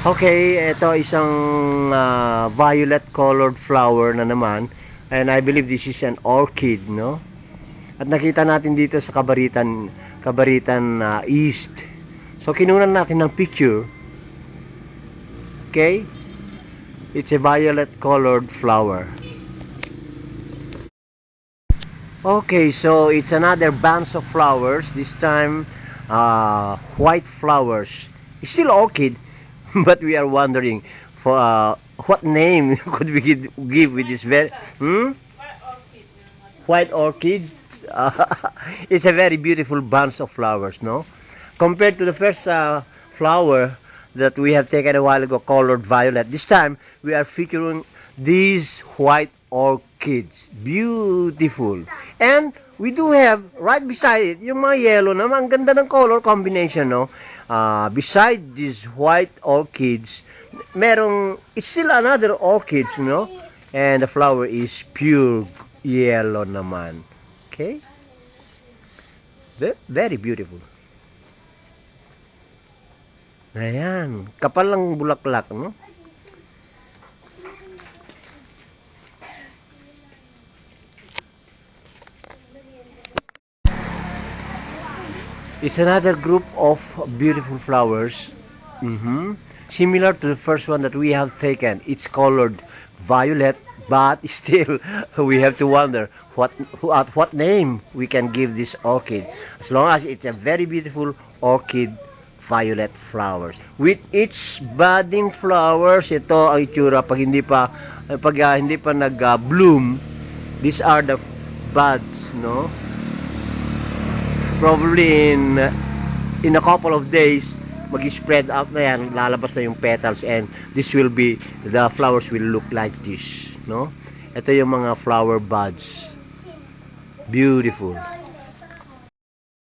Okay, ito isang violet colored flower na naman. And I believe this is an orchid, no? At nakita natin dito sa Kabaritan East. So kinunan natin ng picture. Okay? It's a violet colored flower. Okay, so it's another bunch of flowers. This time, white flowers. It's still orchid, but we are wondering for what name could we give with this very white orchid. It's a very beautiful bunch of flowers, no? Compared to the first flower that we have taken a while ago, colored violet. This time we are featuring these white orchids. Beautiful. And we do have right beside it yung mga yellow na ang ganda ng color combination, no? Beside these white orchids, it's still another orchids, no? And the flower is pure yellow naman. Okay? Very beautiful. Ayan, kapal lang bulaklak, no? It's another group of beautiful flowers. Similar to the first one that we have taken. It's colored violet, but still we have to wonder at what name we can give this orchid. As long as it's a very beautiful orchid violet flowers. With each budding flowers, ito ang itsura pag hindi pa nag-bloom. These are the buds, no? Probably in a couple of days, mag-spread out na yan, lalabas na yung petals, and the flowers will look like this, no? Ito yung mga flower buds. Beautiful.